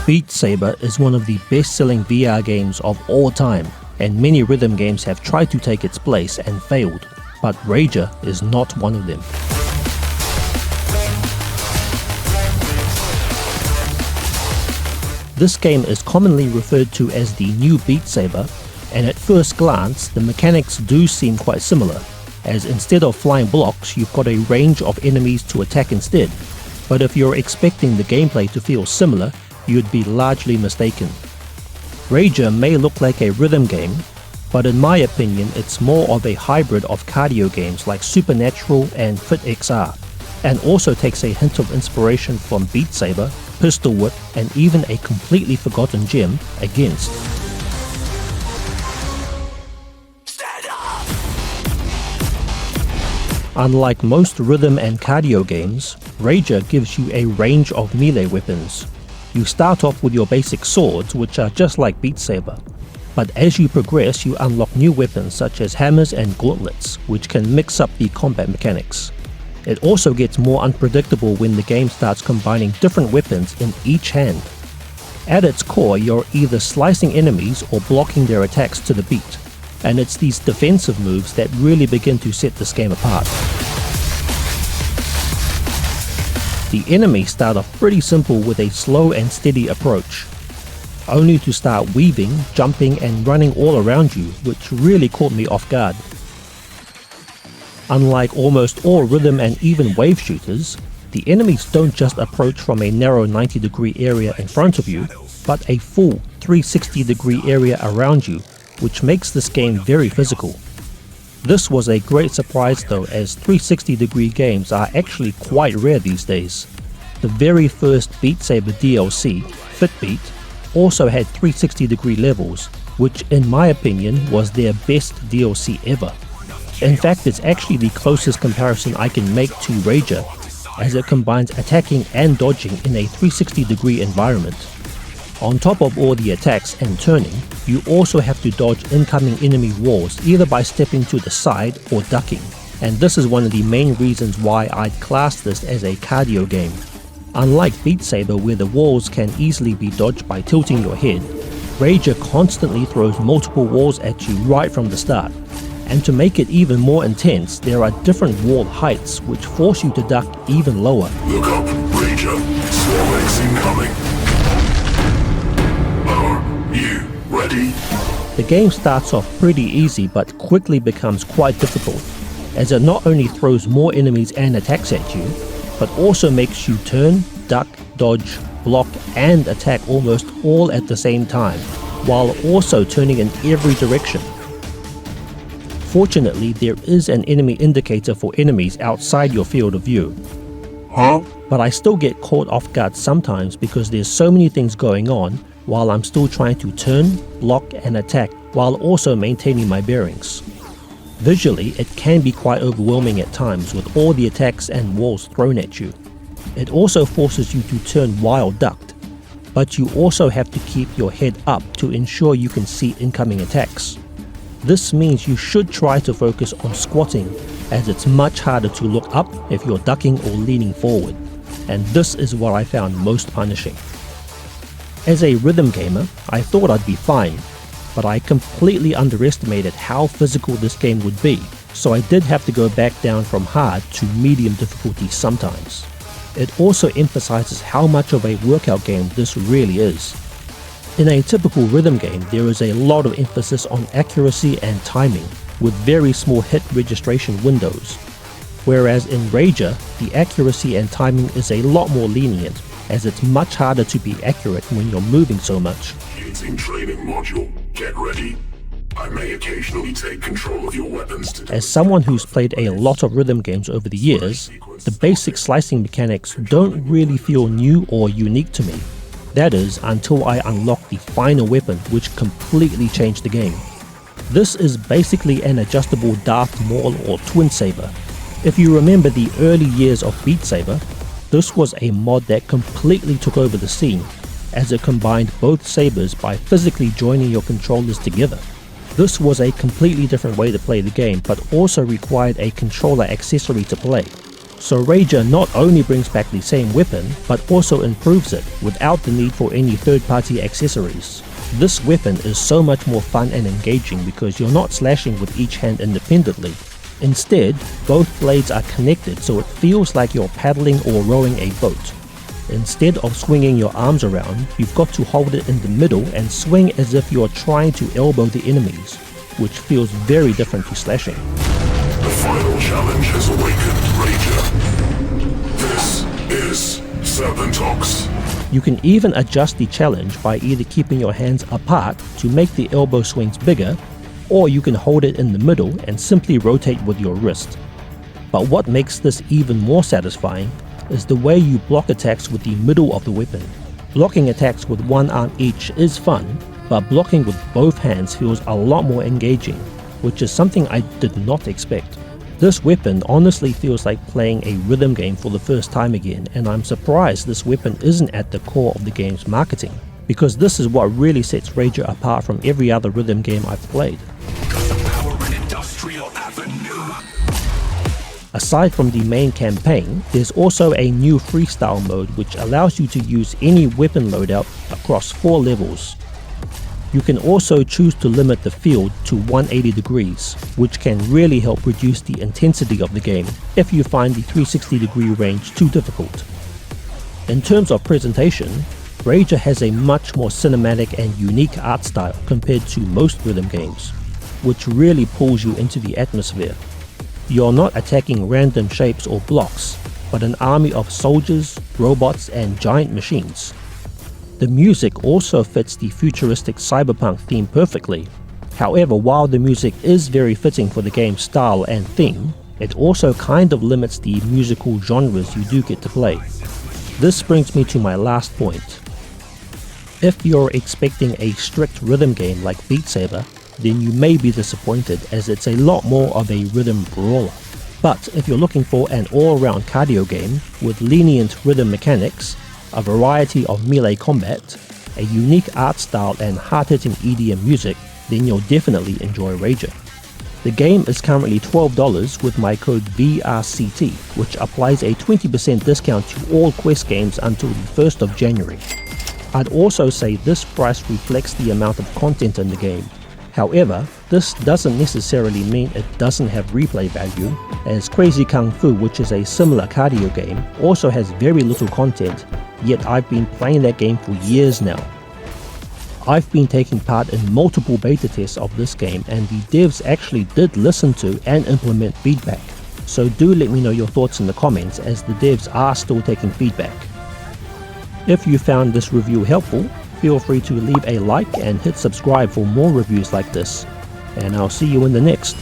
Beat Saber is one of the best-selling VR games of all time, and many rhythm games have tried to take its place and failed, but RAGER is not one of them. This game is commonly referred to as the new Beat Saber, and at first glance the mechanics do seem quite similar, as instead of flying blocks you've got a range of enemies to attack instead, but if you're expecting the gameplay to feel similar, you'd be largely mistaken. RAGER may look like a rhythm game, but in my opinion it's more of a hybrid of cardio games like Supernatural and FitXR, and also takes a hint of inspiration from Beat Saber, Pistol Whip, and even a completely forgotten gem, Against. Unlike most rhythm and cardio games, RAGER gives you a range of melee weapons. You start off with your basic swords, which are just like Beat Saber, but as you progress you unlock new weapons such as hammers and gauntlets, which can mix up the combat mechanics. It also gets more unpredictable when the game starts combining different weapons in each hand. At its core, you're either slicing enemies or blocking their attacks to the beat, and it's these defensive moves that really begin to set this game apart. The enemies start off pretty simple with a slow and steady approach, only to start weaving, jumping and running all around you, which really caught me off guard. Unlike almost all rhythm and even wave shooters, the enemies don't just approach from a narrow 90-degree area in front of you, but a full 360-degree area around you, which makes this game very physical. This was a great surprise though, as 360-degree games are actually quite rare these days. The very first Beat Saber DLC, Fitbeat, also had 360-degree levels, which in my opinion was their best DLC ever. In fact, it's actually the closest comparison I can make to RAGER, as it combines attacking and dodging in a 360-degree environment. On top of all the attacks and turning, you also have to dodge incoming enemy walls either by stepping to the side or ducking, and this is one of the main reasons why I'd class this as a cardio game. Unlike Beat Saber, where the walls can easily be dodged by tilting your head, RAGER constantly throws multiple walls at you right from the start, and to make it even more intense, there are different wall heights which force you to duck even lower. Look up, RAGER, swarm X incoming. You ready? The game starts off pretty easy but quickly becomes quite difficult, as it not only throws more enemies and attacks at you, but also makes you turn, duck, dodge, block and attack almost all at the same time, while also turning in every direction. Fortunately, there is an enemy indicator for enemies outside your field of view. But I still get caught off guard sometimes because there's so many things going on while I'm still trying to turn, block and attack while also maintaining my bearings. Visually, it can be quite overwhelming at times with all the attacks and walls thrown at you. It also forces you to turn while ducked, but you also have to keep your head up to ensure you can see incoming attacks. This means you should try to focus on squatting, as it's much harder to look up if you're ducking or leaning forward, and this is what I found most punishing. As a rhythm gamer, I thought I'd be fine, but I completely underestimated how physical this game would be, so I did have to go back down from hard to medium difficulty sometimes. It also emphasizes how much of a workout game this really is. In a typical rhythm game, there is a lot of emphasis on accuracy and timing, with very small hit registration windows, whereas in RAGER, the accuracy and timing is a lot more lenient, as it's much harder to be accurate when you're moving so much. Using training module, get ready. I may occasionally take control of your weapons today. As someone who's played a lot of rhythm games over the years, the basic slicing mechanics don't really feel new or unique to me. That is, until I unlock the final weapon, which completely changed the game. This is basically an adjustable Darth Maul or Twin Saber. If you remember the early years of Beat Saber, this was a mod that completely took over the scene, as it combined both sabers by physically joining your controllers together. This was a completely different way to play the game, but also required a controller accessory to play. So RAGER not only brings back the same weapon, but also improves it without the need for any third-party accessories. This weapon is so much more fun and engaging because you're not slashing with each hand independently. Instead, both blades are connected so it feels like you're paddling or rowing a boat. Instead of swinging your arms around, you've got to hold it in the middle and swing as if you're trying to elbow the enemies, which feels very different to slashing. The final challenge has awakened, Rager. This is Serpentox. You can even adjust the challenge by either keeping your hands apart to make the elbow swings bigger, or you can hold it in the middle and simply rotate with your wrist. But what makes this even more satisfying is the way you block attacks with the middle of the weapon. Blocking attacks with one arm each is fun, but blocking with both hands feels a lot more engaging, which is something I did not expect. This weapon honestly feels like playing a rhythm game for the first time again, and I'm surprised this weapon isn't at the core of the game's marketing, because this is what really sets RAGER apart from every other rhythm game I've played. Aside from the main campaign, there's also a new freestyle mode which allows you to use any weapon loadout across 4 levels. You can also choose to limit the field to 180 degrees, which can really help reduce the intensity of the game if you find the 360-degree range too difficult. In terms of presentation, RAGER has a much more cinematic and unique art style compared to most rhythm games, which really pulls you into the atmosphere. You're not attacking random shapes or blocks, but an army of soldiers, robots, and giant machines. The music also fits the futuristic cyberpunk theme perfectly. However, while the music is very fitting for the game's style and theme, it also kind of limits the musical genres you do get to play. This brings me to my last point. If you're expecting a strict rhythm game like Beat Saber, then you may be disappointed as it's a lot more of a rhythm brawler. But if you're looking for an all-round cardio game with lenient rhythm mechanics, a variety of melee combat, a unique art style and hard-hitting EDM music, then you'll definitely enjoy RAGER. The game is currently $12 with my code VRCT, which applies a 20% discount to all Quest games until the 1st of January. I'd also say this price reflects the amount of content in the game. However, this doesn't necessarily mean it doesn't have replay value, as Crazy Kung Fu, which is a similar cardio game, also has very little content, yet I've been playing that game for years now. I've been taking part in multiple beta tests of this game, and the devs actually did listen to and implement feedback. So do let me know your thoughts in the comments, as the devs are still taking feedback. If you found this review helpful, feel free to leave a like and hit subscribe for more reviews like this, and I'll see you in the next.